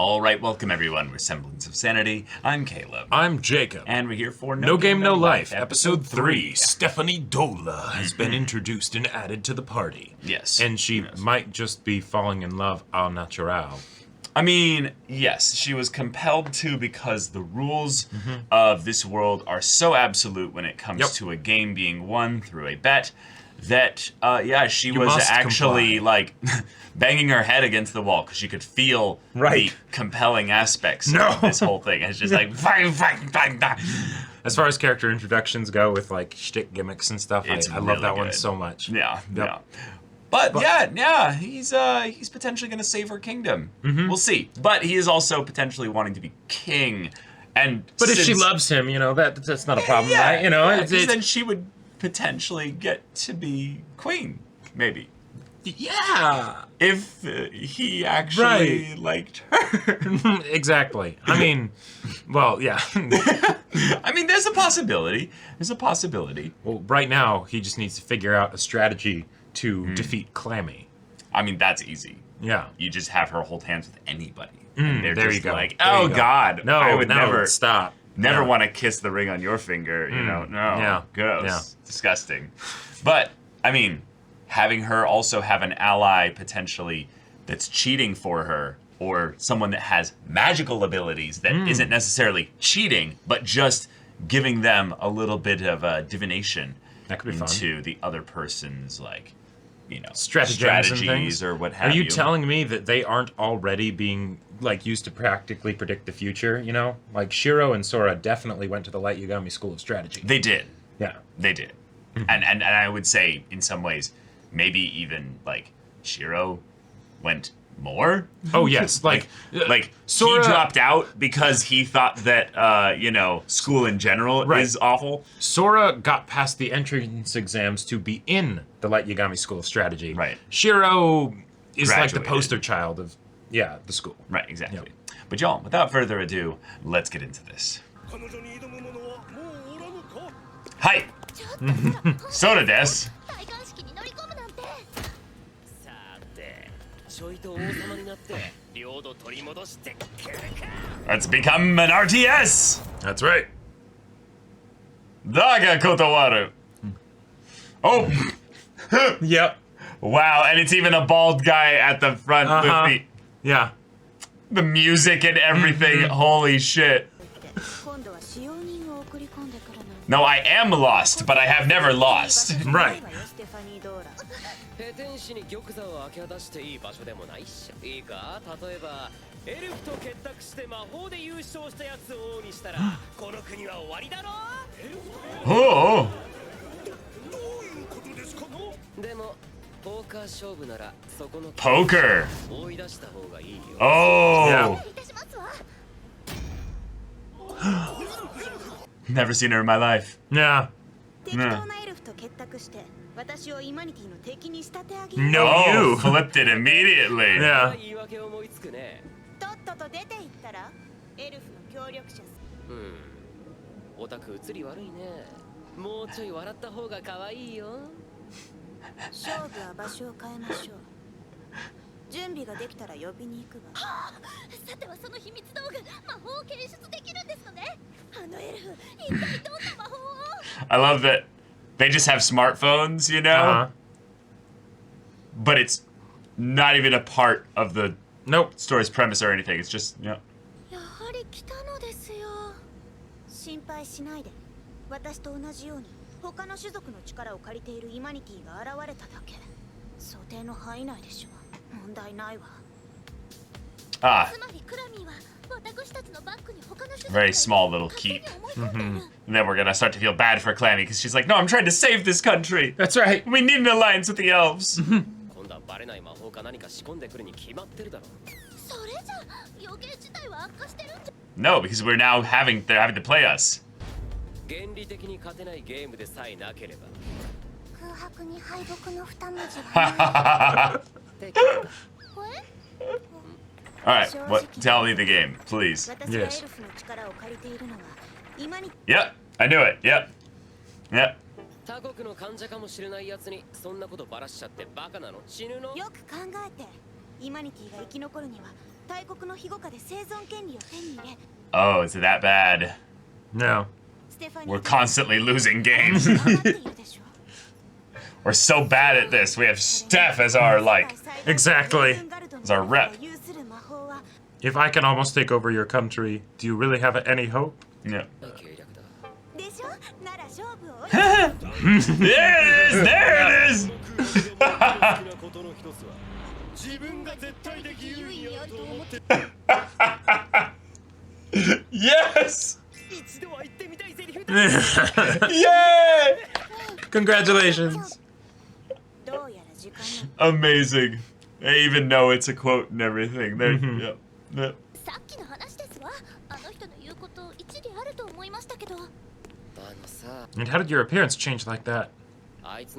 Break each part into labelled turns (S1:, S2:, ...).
S1: All right, welcome everyone. We're Semblance of Sanity. I'm Caleb.
S2: I'm Jacob.
S1: And we're here for
S2: No Game, No Life, Episode 3. Stephanie Dola has been introduced and added to the party.
S1: Yes.
S2: And she might just be falling in love au natural.
S1: I mean, yes, she was compelled to because the rules of this world are so absolute when it comes to a game being won through a bet that, she was actually, like, banging her head against the wall because she could feel the compelling aspects of this whole thing. It's just like,
S2: As far as character introductions go with, like, shtick gimmicks and stuff, I love that one so much.
S1: Yeah. But he's potentially going to save her kingdom. We'll see. But he is also potentially wanting to be king. But
S2: if she loves him, that's not a problem, right?
S1: Then she would potentially get to be queen, maybe.
S2: Yeah.
S1: If he actually liked her.
S2: Exactly. I mean, well, yeah.
S1: I mean, there's a possibility.
S2: Well, right now, he just needs to figure out a strategy to defeat Clammy.
S1: I mean, that's easy.
S2: Yeah.
S1: You just have her hold hands with anybody. And they're
S2: there
S1: just
S2: you go.
S1: like,
S2: there
S1: God.
S2: No,
S1: I would never
S2: stop.
S1: Never want to kiss the ring on your finger, No.
S2: Yeah.
S1: Gross.
S2: Yeah.
S1: Disgusting. But, I mean, having her also have an ally potentially that's cheating for her, or someone that has magical abilities that isn't necessarily cheating, but just giving them a little bit of divination
S2: that could be
S1: into the other person's, like,
S2: strategies
S1: or what have you.
S2: Are you telling me that they aren't already being used to practically predict the future? Like Shiro and Sora definitely went to the Light Yagami School of Strategy.
S1: They did.
S2: Yeah,
S1: they did. And I would say in some ways, maybe even Shiro went more.
S2: Oh yes,
S1: like Sora, he dropped out because he thought that school in general is awful.
S2: Sora got past the entrance exams to be in the Light Yagami School of Strategy.
S1: Right.
S2: Shiro is like the poster child of the school.
S1: Right, exactly. Yep. But y'all, without further ado, let's get into this. Hi. Soda desu. Let's become an RTS!
S2: That's right.
S1: Daga kotowaru. Oh!
S2: Yep.
S1: Wow, and it's even a bald guy at the front with the music and everything. Holy shit. No, I am lost, but I have never lost.
S2: Right.
S1: Oh. Poker. Oh.
S2: Yeah.
S1: Never seen her in my life.
S2: Yeah.
S1: No,
S2: you
S1: flipped it immediately.
S2: Yeah.
S1: I love that they just have smartphones, but it's not even a part of the story's premise or anything. It's just, very small little keep. And then we're gonna start to feel bad for Clammy because she's like, no, I'm trying to save this country.
S2: That's right.
S1: We need an alliance with the elves. No, because they're having to play us. Alright, tell me the game, please.
S2: Yes.
S1: Yep, I knew it, yep.
S3: 他国の患者かもしれないやつにそんなことばらしちゃってバカなの死ぬのよく考えてイマニティが生き残るには
S1: Oh, is it that bad?
S2: No.
S1: We're constantly losing games. We're so bad at this. We have Steph as our, like...
S2: Exactly.
S1: As our rep.
S2: If I can almost take over your country, do you really have any hope?
S1: Yeah. There it is! There it is! Yes! Yay!
S2: Congratulations.
S1: Amazing. They even know it's a quote and everything. They're, yep. Yep.
S2: And how did your appearance change like that?
S1: Yep.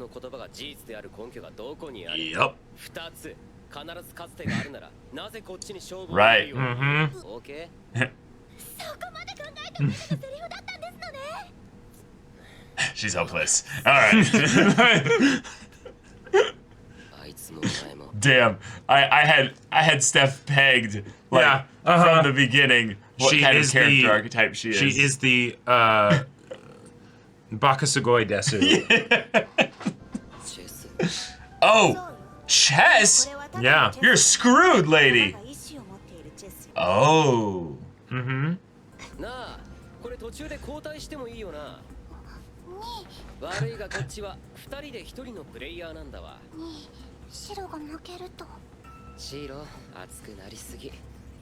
S1: Right. She's hopeless. Alright. Damn. I had Steph pegged like from the beginning. What
S2: She
S1: kind of
S2: is
S1: character
S2: the-
S1: archetype she is.
S2: She is the Bakasugoi desu.
S1: Oh! Chess?
S2: Yeah.
S1: You're screwed, lady! Oh.
S2: Mm-hmm.
S3: なあ、これ途中で交代してもいいよな。悪いがこっちは2人で1人のプレイヤーなんだわ。
S4: 白が負けると。
S3: シーロ、熱くなりすぎ。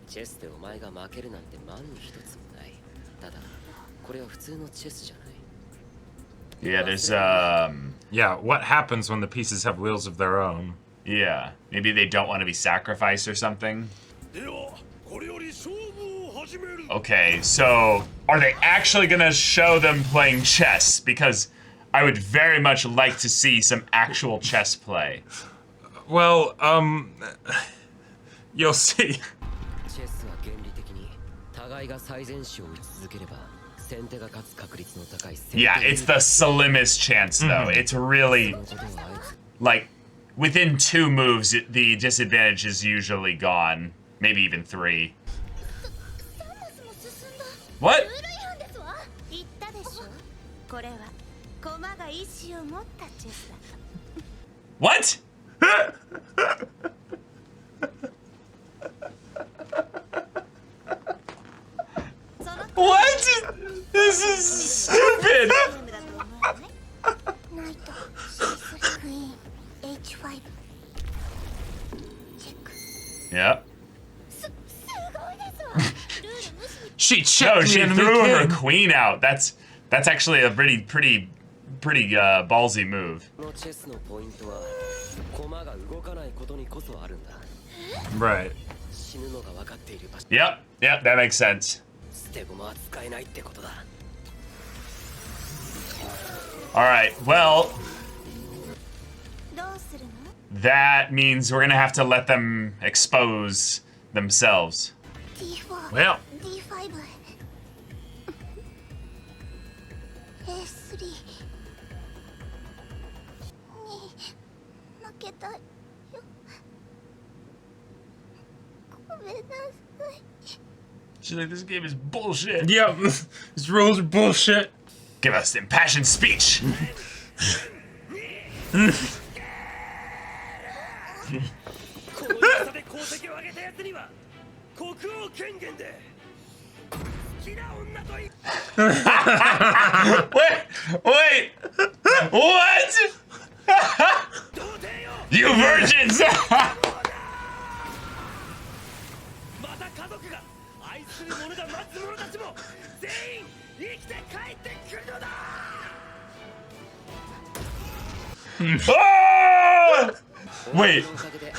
S3: チェスでお前が負けるなんて万に一つもない。ただ、これは普通のチェスじゃない。
S1: Yeah, there's
S2: Yeah, what happens when the pieces have wheels of their own?
S1: yeah. Maybe they don't want to be sacrificed or something. Okay, so are they actually gonna show them playing chess? Because I would very much like to see some actual chess play.
S2: Well, you'll see.
S3: チェスは原理的に互いが最善手を打ち続ければ先手が勝つ確率の高い先手
S1: Yeah, it's the slimmest chance though. It's really
S3: のことをあいつ
S1: like within 2 moves the disadvantage is usually gone. Maybe even 3. What?
S4: 言ったでしょ。これは駒が意志を持ったチェスだ。
S1: What? What? This is stupid.
S4: ナイト、C3 クイーン、H5。チェック。
S1: Yep.
S4: すごいですわ。ルール無視に
S2: She
S1: No,
S2: checked
S1: she
S2: the enemy
S1: threw her
S2: king.
S1: queen out. That's actually a pretty ballsy move.
S3: このチェスのポイントは駒が動かないことにこそあるんだ。
S2: Right.
S3: 死ぬのが分かっている場所。
S1: Yep, that makes sense.
S3: 捨て駒は使えないってことだ。
S1: All right, well,
S4: どうするの？
S1: that means we're gonna have to let them expose themselves.
S4: D4、Well. D5、A3 に負けたよ。ごめんなさい。
S1: She's like, this game is bullshit.
S2: Yep. These rules are bullshit.
S1: Give us impassioned speech.
S3: この戦で功績を上げた奴には国王権限で好きな女とい
S1: Wait, what?
S3: 童貞よ
S1: You virgins!
S3: また家族が愛する者が待つ者たちも全員生きて帰ってくるのだ
S1: Ah! Wait,
S3: おかげでこ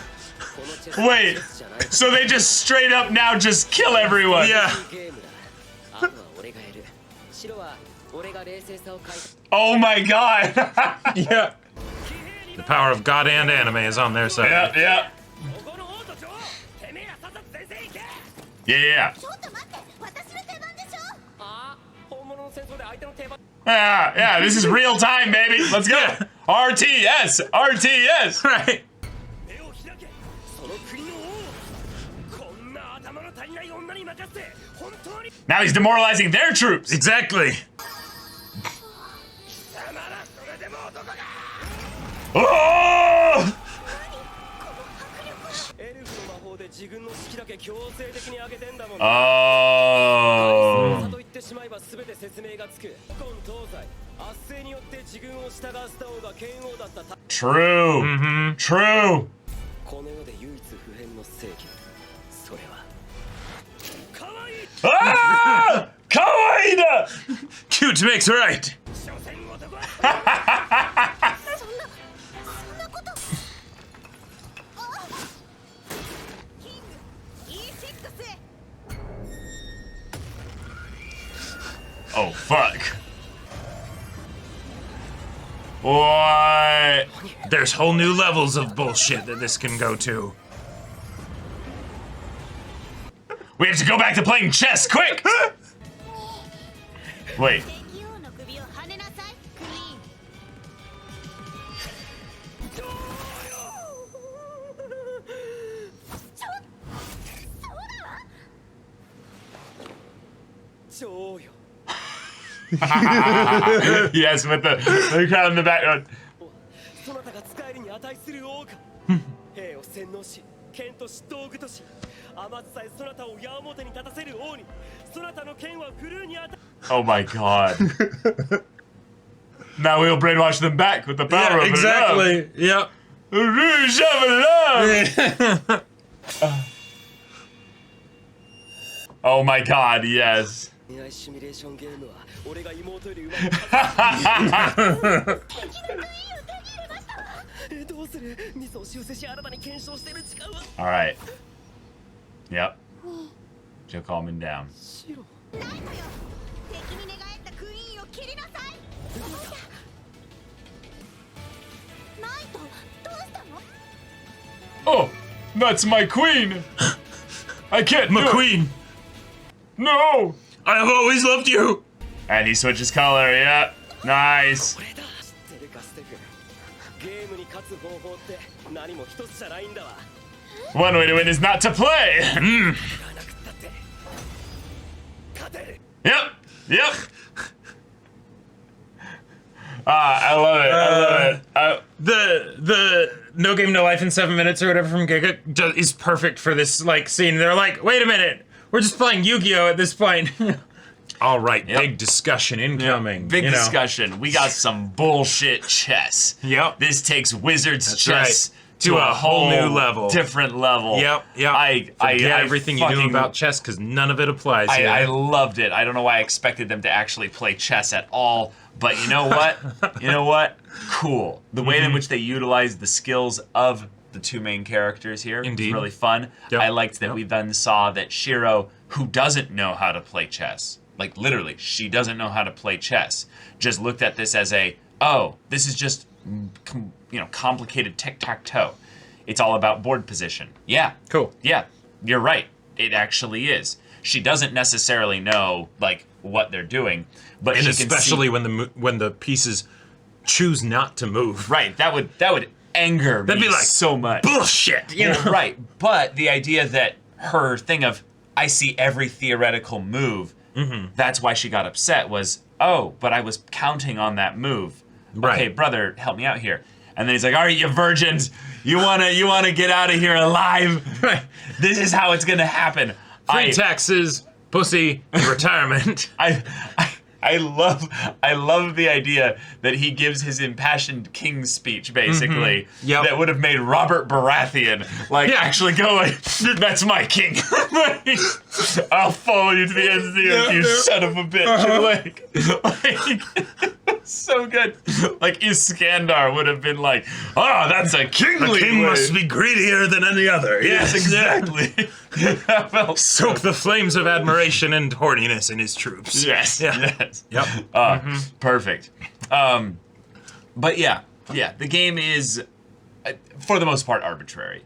S3: のチェス
S1: wait.
S3: チェスじゃない
S1: So they just straight up now just kill everyone.
S2: Yeah.
S3: ゲームだあとは俺がやる白は俺が冷静さを変え
S1: Oh my god.
S2: Yeah. The power of God and anime is on their side.
S1: Yeah.
S3: ここの王と女王てめえらさっさと先生行け
S1: Yeah.
S4: ちょっと待って、私の手番でしょ。
S3: ああ本物の戦争で相手の定番
S1: Yeah, this is real time, baby. Let's go. RTS.
S2: Right.
S3: 目を開けその国の王こんな
S1: Now he's demoralizing their troops.
S2: Exactly.
S1: Oh! Oh. True. True. Ah! Kawaii!
S2: Cute makes right.
S4: キング E6 へ
S1: Oh, fuck. What?
S2: There's whole new levels of bullshit that this can go to.
S1: We have to go back to playing chess, quick! Wait.
S4: 敵王の首をはねなさいクイーン
S1: Yes, with the crowd in the background.
S3: そなたが使えるに値する王か兵を洗脳し剣とし道具とし甘さえそなたを矢面に立たせる王にそなたの剣は振るうに値
S1: Oh my god. Now we'll brainwash them back with the power of
S2: exactly. Yep.
S1: love. Rouge of love. Oh my god, yes.
S3: 恋愛シミュレーションゲームは俺が妹より上手いどうするミスを修正し新たに検証している時間は
S1: Alright. Yep. Joe, calming down.
S3: 白
S4: ないのよ敵に寝返ったクイーンを切りなさいナイトどうしたの
S1: Oh, that's my queen. I can't do it.
S2: McQueen,
S1: No.
S2: I have always loved you.
S1: And he switches color. Yep. Nice.
S3: これだ知ってるかステフゲームに勝つ方法って何も一つじゃないんだわ
S1: One way to win is not to play.
S3: 言わなくったって勝てる
S1: Yep. Yep. I love it. I love it.
S2: The No Game No Life in 7 minutes or whatever from Giga is perfect for this like scene. They're like, wait a minute, we're just playing Yu-Gi-Oh at this point. All right,
S1: Yep.
S2: big discussion incoming.
S1: Big
S2: you know.
S1: discussion. We got some bullshit chess.
S2: Yep.
S1: This takes wizards
S2: That's
S1: chess
S2: right. To a whole new level.
S1: different level.
S2: Yep. Yep.
S1: I
S2: Forget everything you knew
S1: fucking-
S2: about chess because none of it applies here.
S1: I loved it. I don't know why I expected them to actually play chess at all, but you know what? You know what? Cool. The way in which they utilized the skills of the two main characters here
S2: Indeed.
S1: was really fun.
S2: Yep.
S1: I liked that
S2: Yep.
S1: we then saw that Shiro, who doesn't know how to play chess, like literally, she doesn't know how to play chess, just looked at this as this is just, complicated tic-tac-toe. It's all about board position. Yeah.
S2: Cool.
S1: Yeah, you're right. It actually is. She doesn't necessarily know like what they're doing, but
S2: And
S1: she
S2: especially
S1: can see,
S2: when the pieces choose not to move.
S1: right. That would anger
S2: That'd
S1: me
S2: be like,
S1: so much.
S2: Bullshit. You know.
S1: Well, right, but the idea that her thing of I see every theoretical move. That's why she got upset. Was but I was counting on that move.
S2: Right.
S1: Okay, brother, help me out here. And then he's like, all right, you virgins, you wanna get out of here alive?
S2: Right.
S1: This is how it's gonna happen.
S2: Free taxes, pussy, and retirement.
S1: I love the idea that he gives his impassioned king speech, basically,
S2: Yep.
S1: that would have made Robert Baratheon, actually go like, that's my king. Like, I'll follow you to the ends of the earth, you son of a bitch. Like, so good. Like, Iskandar would have been like, oh, that's a kingly
S2: The king
S1: way.
S2: must be greedier than any other.
S1: Yes, exactly. That felt
S2: Soak the flames of admiration and horniness in his troops.
S1: Yes.
S2: Yeah.
S1: Yes.
S2: Yep.
S1: Perfect. But yeah, the game is, for the most part, arbitrary.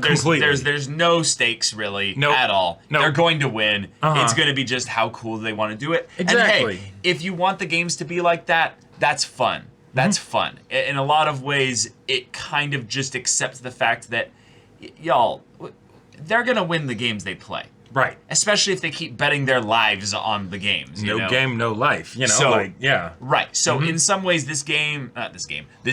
S2: Completely.
S1: There's no stakes really
S2: Nope.
S1: at all.
S2: Nope.
S1: They're going to win.
S2: Uh-huh.
S1: It's going to be just how cool they want to do it.
S2: Exactly.
S1: And hey, if you want the games to be like that, that's fun. That's fun. In a lot of ways, it kind of just accepts the fact that, y'all, they're going to win the games they play.
S2: Right.
S1: Especially if they keep betting their lives on the games. You
S2: No
S1: know?
S2: game, no life. You know,
S1: So-
S2: yeah.
S1: Right. So in some ways, this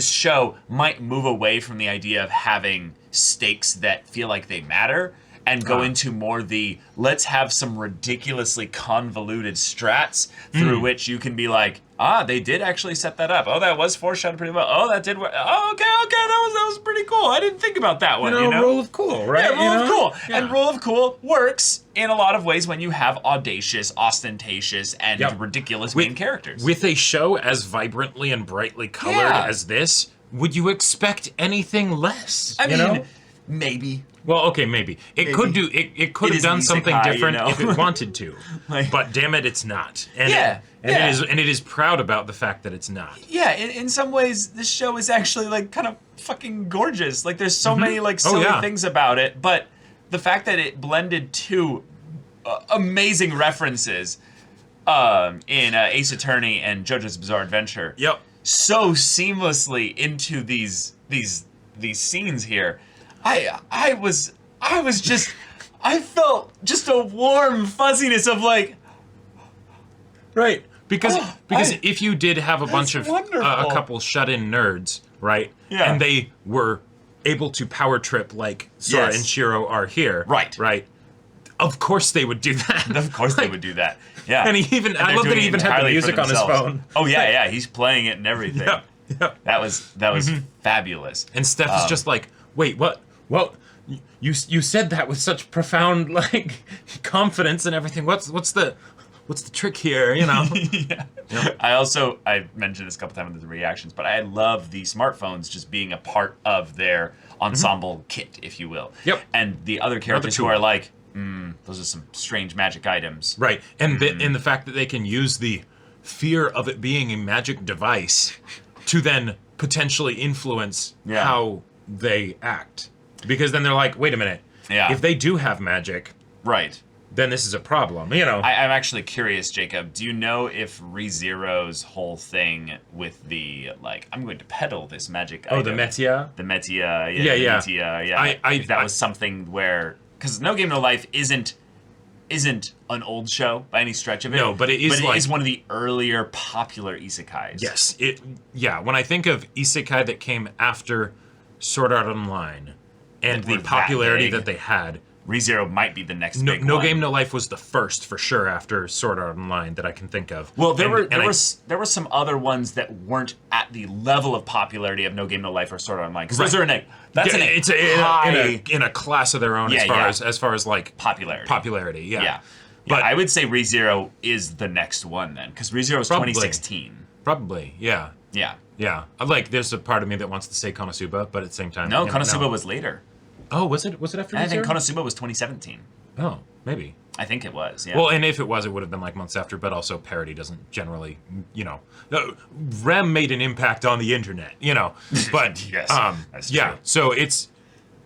S1: show might move away from the idea of having stakes that feel like they matter and go into more the let's have some ridiculously convoluted strats through which you can be like, they did actually set that up. Oh, that was foreshadowed pretty well. Oh, that did work. Oh, okay, that was pretty cool. I didn't think about that one. You know,
S2: rule of cool, right?
S1: Yeah, rule of cool.
S2: Yeah.
S1: And rule of cool works in a lot of ways when you have audacious, ostentatious, and ridiculous main characters.
S2: With a show as vibrantly and brightly colored
S1: Yeah.
S2: as this, would you expect anything less?
S1: I
S2: you
S1: mean,
S2: know?
S1: maybe.
S2: Well, okay, maybe. It could do it could
S1: It
S2: have
S1: is
S2: done
S1: an
S2: something
S1: isekai,
S2: different
S1: you know?
S2: if it wanted to.
S1: Like-
S2: but damn it, it's not. And
S1: Yeah,
S2: it is proud about the fact that it's not.
S1: Yeah, in some ways, this show is actually like kind of fucking gorgeous. Like, there's so many like
S2: Oh,
S1: silly
S2: yeah.
S1: things about it, but the fact that it blended two amazing references in Ace Attorney and JoJo's Bizarre Adventure
S2: Yep.
S1: so seamlessly into these scenes here, I felt just a warm fuzziness of like,
S2: Right. Because
S1: I-
S2: if you did have a bunch of
S1: wonderful.
S2: a couple shut-in nerds, right?
S1: Yeah.
S2: And they were able to power trip like Sora
S1: Yes.
S2: and Shiro are here.
S1: Right.
S2: Right. Of course they would do that.
S1: of course they would do that. Yeah.
S2: And I
S1: they're
S2: love that
S1: doing
S2: he
S1: it
S2: even had the
S1: entirely for
S2: music on his
S1: themselves.
S2: phone.
S1: Oh yeah, he's playing it and everything.
S2: Yeah. Yeah.
S1: That was fabulous.
S2: And Steph is just like, wait, what? Well, you said that with such profound like confidence and everything. What's the trick here? You know?
S1: I mentioned this a couple times in the reactions, but I love the smartphones just being a part of their ensemble kit, if you will.
S2: Yep.
S1: And the other characters who
S2: tool.
S1: are like, those are some strange magic items.
S2: Right. And the fact that they can use the fear of it being a magic device to then potentially influence
S1: Yeah.
S2: how they act. Because then they're like, wait a minute.
S1: Yeah.
S2: If they do have magic,
S1: Right.
S2: then this is a problem. You know?
S1: I'm actually curious, Jacob. Do you know if ReZero's whole thing with the like, I'm going to peddle this magic item?
S2: Oh, the Metia?
S1: The Metia,
S2: Yeah,
S1: the
S2: yeah.
S1: Metia, yeah. If that was something where, because No Game No Life isn't an old show by any stretch of it.
S2: No, but it is like-
S1: one of the earlier popular isekais.
S2: Yes. When I think of isekai that came after Sword Art Online and
S1: That were
S2: the
S1: that
S2: popularity
S1: big.
S2: that they had,
S1: ReZero might be the next
S2: No,
S1: big
S2: no
S1: one.
S2: Game No Life was the first for sure after Sword Art Online that I can think of.
S1: Well, there
S2: And
S1: were some other ones that weren't at the level of popularity of No Game No Life or Sword Art Online. Because those
S2: Right.
S1: are
S2: it's in a class of their own
S1: Yeah,
S2: as far as like
S1: popularity.
S2: Yeah.
S1: Yeah.
S2: But
S1: I would say ReZero is the next one then, because ReZero is
S2: Probably.
S1: 2016.
S2: Probably, yeah.
S1: Yeah.
S2: Yeah. Like there's a part of me that wants to say Konosuba, but at the same time
S1: No,
S2: you know,
S1: Konosuba
S2: no.
S1: was later.
S2: Oh, was it after
S1: I think
S2: ReZero?
S1: Konosuba was 2017.
S2: Oh, maybe.
S1: I think it was, yeah.
S2: Well, and if it was, it would have been like months after, but also parody doesn't generally, Rem made an impact on the internet, but
S1: Yes, that's
S2: yeah,
S1: true.
S2: so it's,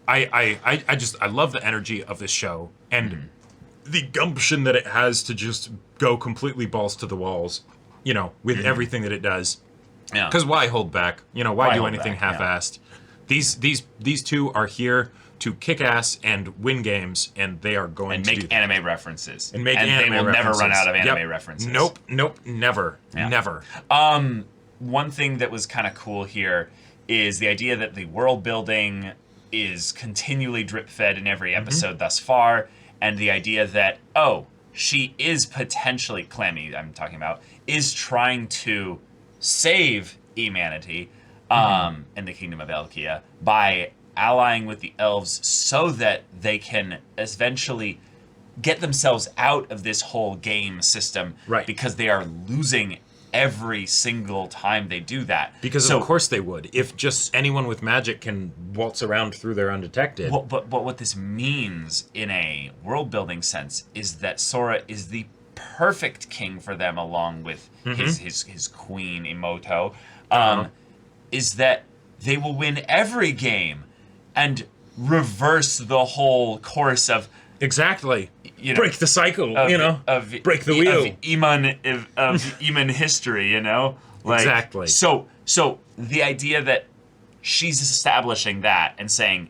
S2: I love the energy of this show and the gumption that it has to just go completely balls to the walls, with everything that it does.
S1: Yeah.
S2: Because why hold back? Why do
S1: hold
S2: anything
S1: back, yeah.
S2: half-assed? These two are here to kick ass and win games, and they are going
S1: and
S2: to
S1: make
S2: do that.
S1: anime references.
S2: And make
S1: they
S2: anime
S1: will never
S2: references.
S1: run out of anime
S2: Yep.
S1: references.
S2: Nope, never,
S1: Yeah.
S2: never.
S1: One thing that was kind of cool here is the idea that the world building is continually drip fed in every episode thus far, and the idea that, she is potentially, Clammy, I'm talking about, is trying to save humanity and the Kingdom of Elkia by allying with the elves so that they can eventually get themselves out of this whole game system,
S2: Right.
S1: because they are losing every single time they do that.
S2: Because of course they would. If just anyone with magic can waltz around through there undetected.
S1: But what this means in a world building sense is that Sora is the perfect king for them, along with his queen Emoto. Is that they will win every game and reverse the whole course of
S2: exactly.
S1: Break
S2: the cycle.
S1: of
S2: break the wheel.
S1: of Iman history.
S2: Exactly.
S1: So the idea that she's establishing that and saying,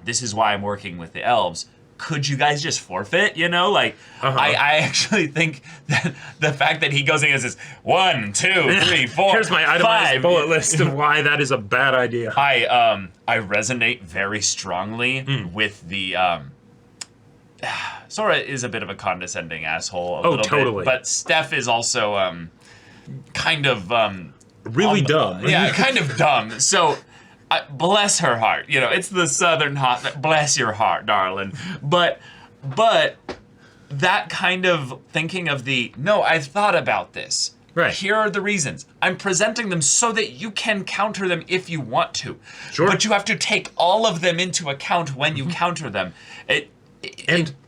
S1: this is why I'm working with the elves, could you guys just forfeit? You know, like I actually think that the fact that he goes in and says 1, 2, 3, 4,
S2: Here's my itemized
S1: 5,
S2: bullet list of why that is a bad idea.
S1: I resonate very strongly with the Sora is a bit of a condescending asshole. A little
S2: totally.
S1: Bit, but Steph is also kind of
S2: really dumb.
S1: Yeah, kind of dumb. So bless her heart. You know, it's the Southern hot. Bless your heart, darling. But that kind of thinking of no, I've thought about this.
S2: Right.
S1: Here are the reasons. I'm presenting them so that you can counter them if you want to.
S2: Sure.
S1: But you have to take all of them into account when you counter them.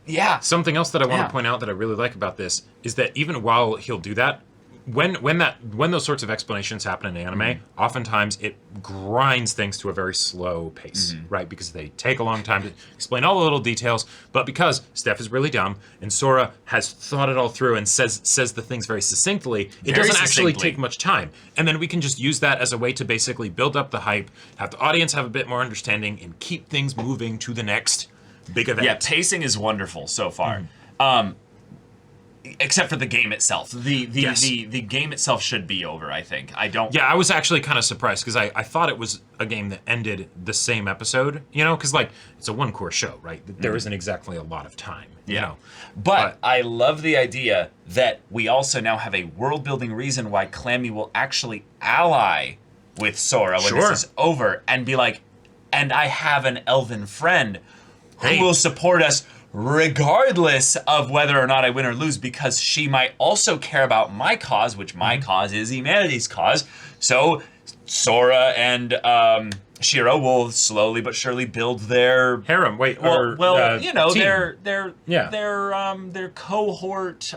S1: Yeah.
S2: Something else that I want to point out that I really like about this is that even while he'll do that, when those sorts of explanations happen in anime, oftentimes it grinds things to a very slow pace, right? Because they take a long time to explain all the little details. But because Steph is really dumb and Sora has thought it all through and says the things very succinctly, it doesn't actually take much time. And then we can just use that as a way to basically build up the hype, have the audience have a bit more understanding, and keep things moving to the next big event.
S1: Yeah, pacing is wonderful so far. Except for the game itself. The game itself should be over, I think. Yeah,
S2: I was actually kind of surprised because I thought it was a game that ended the same episode, you know, because like it's a one-course show, right? There isn't exactly a lot of time, you know.
S1: But I love the idea that we also now have a world-building reason why Clammy will actually ally with Sora when this is over and be like, and I have an elven friend who will support us regardless of whether or not I win or lose, because she might also care about my cause, which my cause is humanity's cause. So Sora and Shiro will slowly but surely build their
S2: harem. Their
S1: cohort.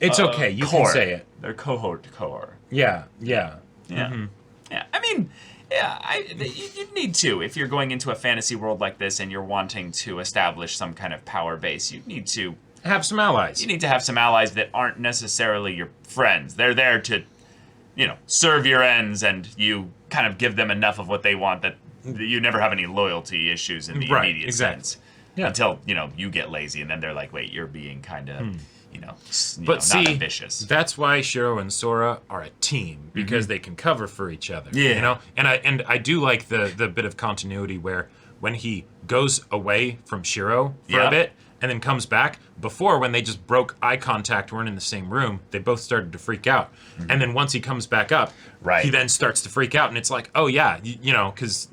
S2: It's okay. You can say it.
S1: Their cohort.
S2: Yeah.
S1: Yeah. I mean. Yeah, you need to. If you're going into a fantasy world like this and you're wanting to establish some kind of power base, you need to
S2: have some allies.
S1: You need to have some allies that aren't necessarily your friends. They're there to, serve your ends, and you kind of give them enough of what they want that you never have any loyalty issues in the immediate sense. Yeah. Until, you get lazy, and then they're like, wait, you're being kind of...
S2: But see,
S1: not ambitious.
S2: That's why Shiro and Sora are a team, because they can cover for each other.
S1: Yeah.
S2: And I do like the bit of continuity where when he goes away from Shiro for a bit and then comes back, before when they just broke eye contact, weren't in the same room, they both started to freak out. And then once he comes back up, he then starts to freak out, and it's like, oh yeah, because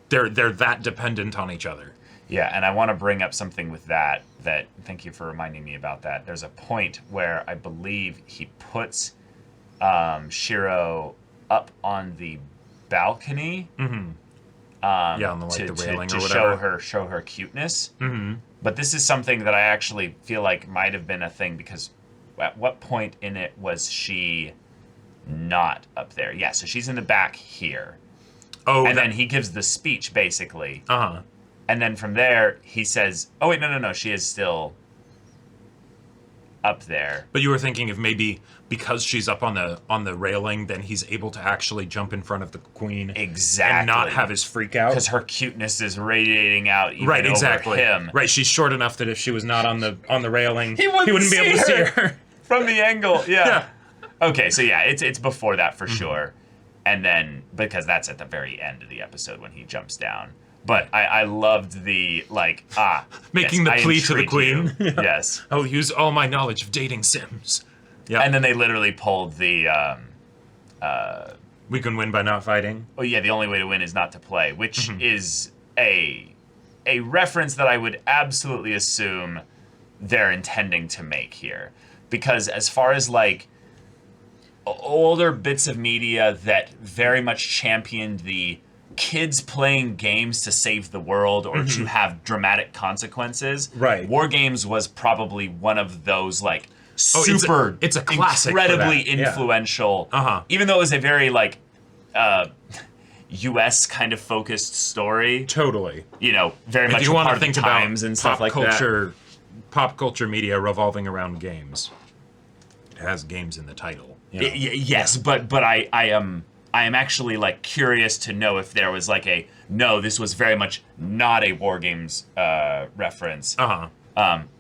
S2: they're that dependent on each other.
S1: Yeah, and I want to bring up something with that, thank you for reminding me about that. There's a point where I believe he puts Shiro up on the balcony.
S2: On the railing or whatever.
S1: To show her cuteness. But this is something that I actually feel like might have been a thing, because at what point in it was she not up there? Yeah, so she's in the back here.
S2: Oh,
S1: and then he gives the speech, basically.
S2: Uh-huh.
S1: And then from there, he says, oh, wait, no, she is still up there.
S2: But you were thinking of maybe because she's up on the railing, then he's able to actually jump in front of the queen.
S1: Exactly.
S2: And not have his freak out.
S1: Because her cuteness is radiating out even over him.
S2: Right, she's short enough that if she was not on the railing,
S1: he wouldn't
S2: be able to see her.
S1: From the angle, yeah. Okay, so yeah, it's before that for sure. And then, because that's at the very end of the episode when he jumps down. But I loved the,
S2: making the plea to the queen.
S1: Yes.
S2: I'll use all my knowledge of dating sims.
S1: Yeah. And then they literally pulled the...
S2: we can win by not fighting.
S1: Oh, yeah, the only way to win is not to play, which is a reference that I would absolutely assume they're intending to make here. Because as far as, older bits of media that very much championed the... kids playing games to save the world or to have dramatic consequences.
S2: Right.
S1: War Games was probably one of those
S2: it's a classic,
S1: incredibly influential. Even though it was a very U.S. kind of focused story.
S2: Totally.
S1: Very much
S2: if you want to
S1: think
S2: about
S1: times and stuff like that.
S2: Pop culture media revolving around games. It has games in the title.
S1: Yes, but I am. I am actually like curious to know if there was like no, this was very much not a War Games reference.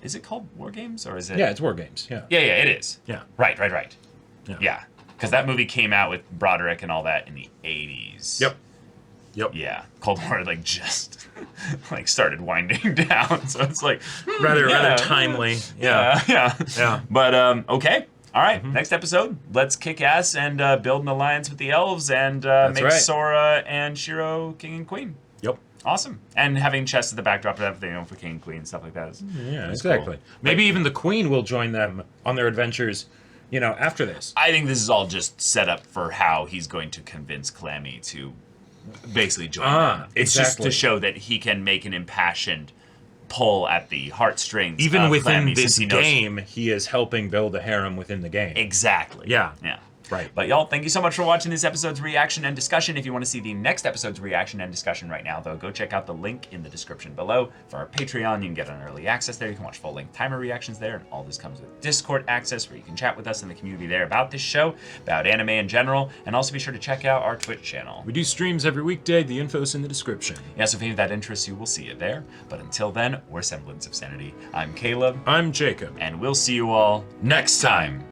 S1: Is it called War Games or is it?
S2: Yeah, it's War Games. Yeah.
S1: Yeah, it is.
S2: Yeah.
S1: Right.
S2: Yeah.
S1: Because that movie came out with Broderick and all that in the 80s.
S2: Yep.
S1: Yeah. Cold War like just like started winding down. So it's like
S2: rather timely.
S1: Yeah. But okay. All right. Next episode, let's kick ass and build an alliance with the elves and make
S2: right.
S1: Sora and Shiro king and queen.
S2: Yep.
S1: Awesome. And having chess at the backdrop of everything for king and queen and stuff like that.
S2: Yeah, exactly. Cool. Maybe even the queen will join them on their adventures, after this.
S1: I think this is all just set up for how he's going to convince Clammy to basically join them. It's just to show that he can make an impassioned pull at the heartstrings.
S2: Even within
S1: Clammy,
S2: this game, he is helping build a harem within the game.
S1: Exactly.
S2: Yeah.
S1: Right. But y'all, thank you so much for watching this episode's reaction and discussion. If you want to see the next episode's reaction and discussion right now, though, go check out the link in the description below for our Patreon. You can get an early access there. You can watch full-length timer reactions there. And all this comes with Discord access where you can chat with us in the community there about this show, about anime in general, and also be sure to check out our Twitch channel.
S2: We do streams every weekday. The info's in the description.
S1: Yeah, so if any of that interests you, we'll see you there. But until then, we're Semblance of Sanity. I'm Caleb.
S2: I'm Jacob.
S1: And we'll see you all next time.